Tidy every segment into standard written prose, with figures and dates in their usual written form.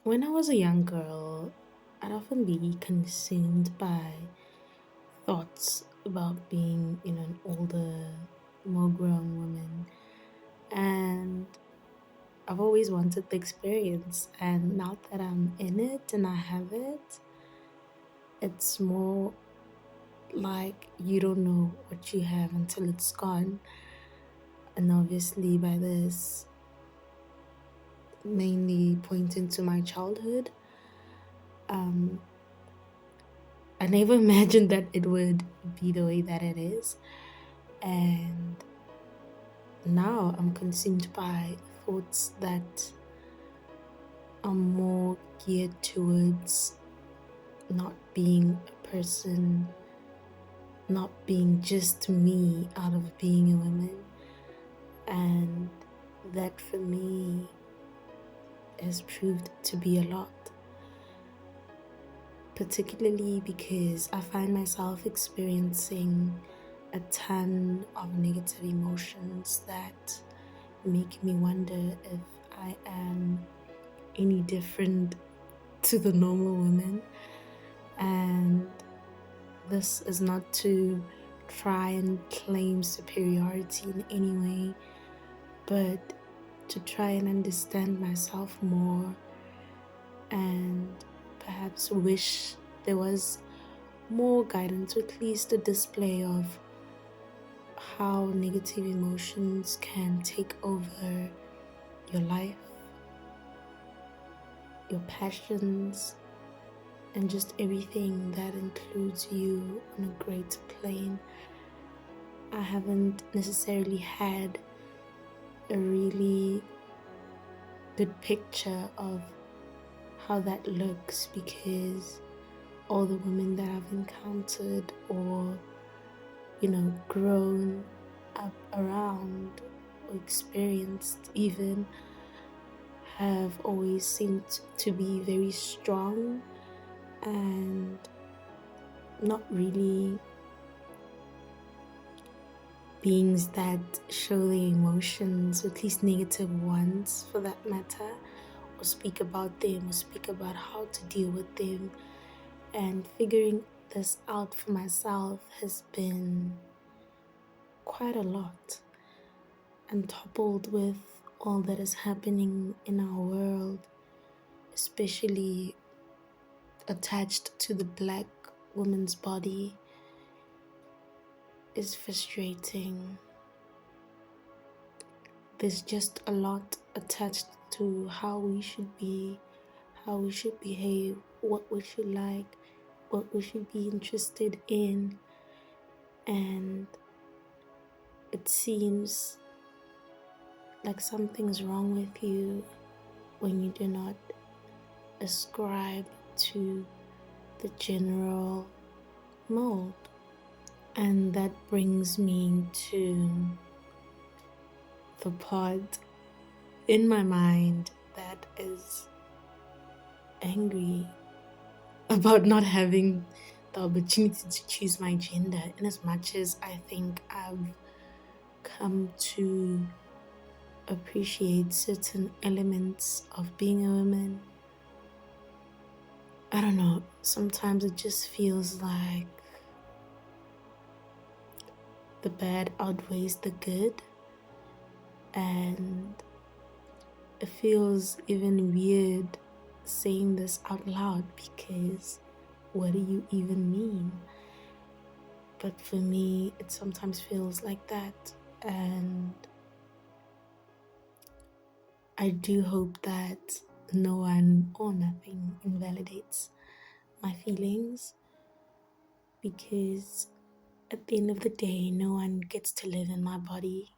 When I was a young girl, I'd often be consumed by thoughts about being, an older, more grown woman. And I've always wanted the experience. And now that I'm in it and I have it, it's more like you don't know what you have until it's gone. And obviously, by this, mainly pointing to my childhood, um, I never imagined that it would be the way that it is. And now I'm consumed by thoughts that are more geared towards not being a person, not being just me out of being a woman. And that for me has proved to be a lot, particularly because I find myself experiencing a ton of negative emotions that make me wonder if I am any different to the normal women. And this is not to try and claim superiority in any way, but to try and understand myself more and perhaps wish there was more guidance, or at least a display of how negative emotions can take over your life, your passions, and just everything that includes you on a great plane. I haven't necessarily had a really good picture of how that looks because all the women that I've encountered or, grown up around or experienced even have always seemed to be very strong and not really beings that show their emotions, or at least negative ones for that matter, or speak about them or speak about how to deal with them. And figuring this out for myself has been quite a lot. And coupled with all that is happening in our world, especially attached to the black woman's body, is frustrating. There's just a lot attached to how we should be, how we should behave, what we should like, what we should be interested in. And it seems like something's wrong with you when you do not ascribe to the general mold. And that brings me to the part in my mind that is angry about not having the opportunity to choose my gender, in as much as I think I've come to appreciate certain elements of being a woman. I don't know, sometimes it just feels like the bad outweighs the good, and it feels even weird saying this out loud because what do you even mean? But for me, it sometimes feels like that, and I do hope that no one or nothing invalidates my feelings, because at the end of the day, no one gets to live in my body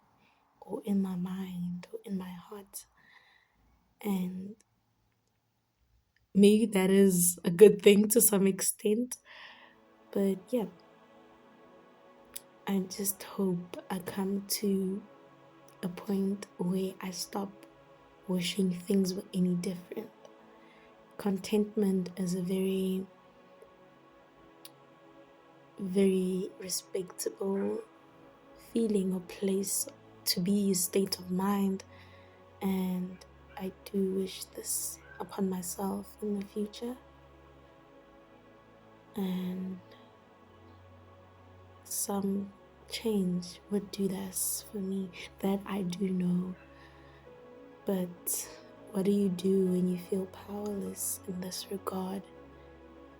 or in my mind or in my heart. And maybe that is a good thing to some extent. But yeah, I just hope I come to a point where I stop wishing things were any different. Contentment is a very, very respectable feeling or place to be, a state of mind. And I do wish this upon myself in the future. And some change would do this for me, that I do know. But what do you do when you feel powerless in this regard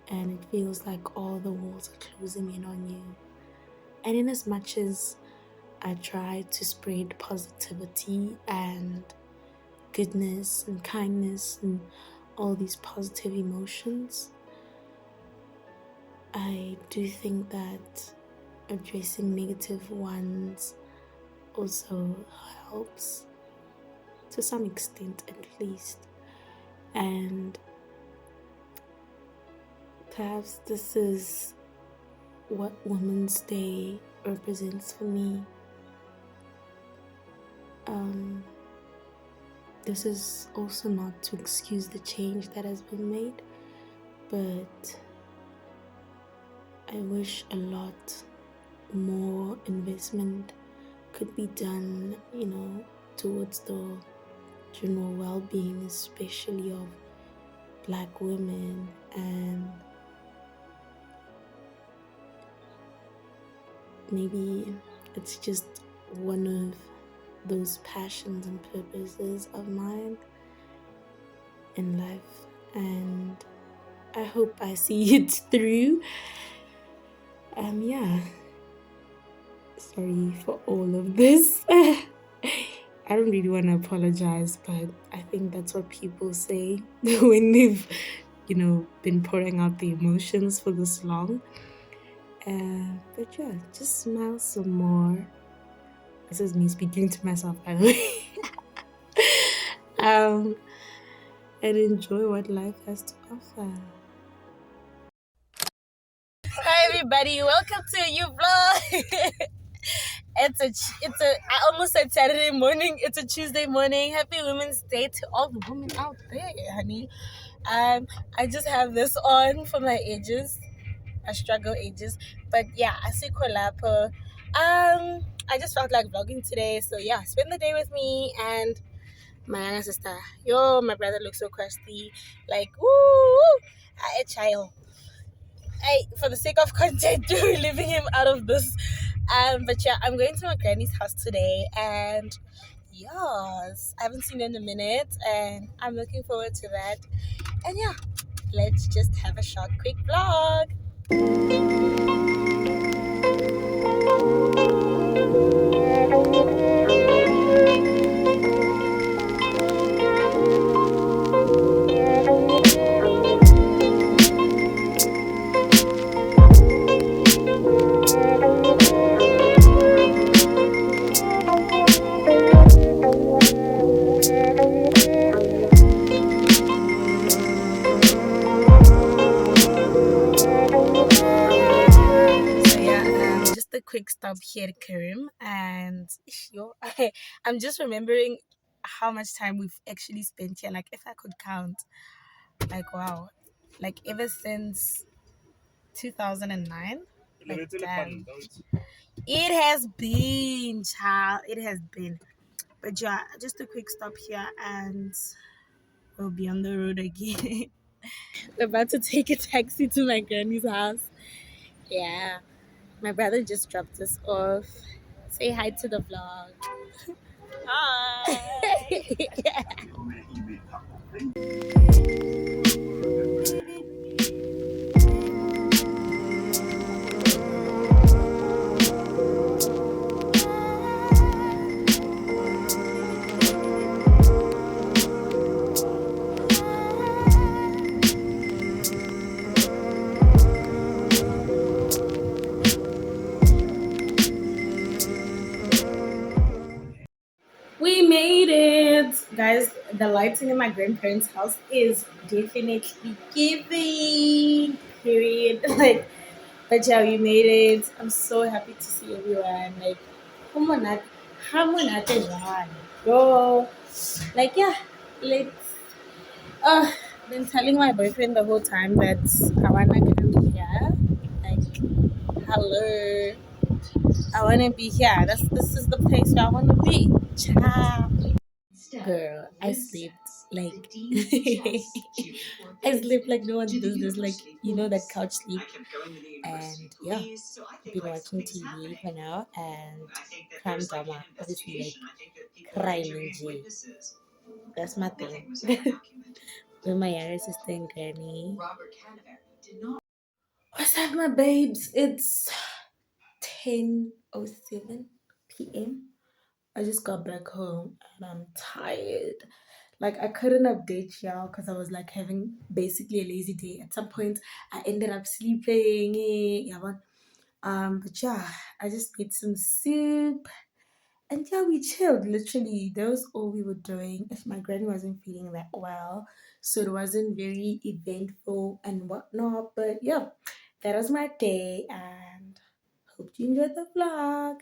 and it feels like all the walls are closing in on you? And in as much as I try to spread positivity and goodness and kindness and all these positive emotions, I do think that addressing negative ones also helps, to some extent at least. And perhaps this is what Women's Day represents for me. This is also not to excuse the change that has been made, but I wish a lot more investment could be done, towards the general well-being, especially of Black women. And maybe it's just one of those passions and purposes of mine in life, and I hope I see it through. Yeah, sorry for all of this. I don't really want to apologize, but I think that's what people say when they've been pouring out the emotions for this long. But yeah, just smile some more. This is me speaking to myself, by the way. And enjoy what life has to offer. Hi everybody, welcome to a new vlog. I almost said Saturday morning. It's a Tuesday morning. Happy Women's Day to all the women out there, honey. I just have this on for my ages. I struggle ages, but yeah, I see Kolapa. I just felt like vlogging today, so yeah, spend the day with me and my younger sister. Yo, my brother looks so crusty, like woo, a child. For the sake of content, we're leaving him out of this. But yeah, I'm going to my granny's house today, and yes, I haven't seen her in a minute, and I'm looking forward to that. And yeah, let's just have a short, quick vlog. Just a quick stop here at Karim, and yo, I'm just remembering how much time we've actually spent here. Like, if I could count, like wow, like ever since 2009. Like, damn. It has been, child. It has been. But yeah, just a quick stop here, and we'll be on the road again. We're about to take a taxi to my granny's house. Yeah. My brother just dropped us off. Say hi to the vlog. Hi. We made it! Guys, the lighting in my grandparents' house is definitely giving. Period. Like, but yeah, we made it. I'm so happy to see everyone. Like, come on, bro. Like, yeah, let's. Been telling my boyfriend the whole time that I wanna come here. Like, hello, I wanna be here. This is the place where I wanna be. Ciao. Girl, I slept like I slept like no one's business, like that couch sleep. And yeah, been watching TV for now and crime drama, obviously like crime and G. That's my thing. With my younger sister and granny. What's up, my babes? It's 10:07 p.m. I just got back home and I'm tired. Like I couldn't update y'all because I was like having basically a lazy day. At some point, I ended up sleeping. Yeah, but yeah, I just made some soup and yeah, we chilled. Literally, that was all we were doing. If my granny wasn't feeling that well, so it wasn't very eventful and whatnot. But yeah, that was my day, and hope you enjoyed the vlog.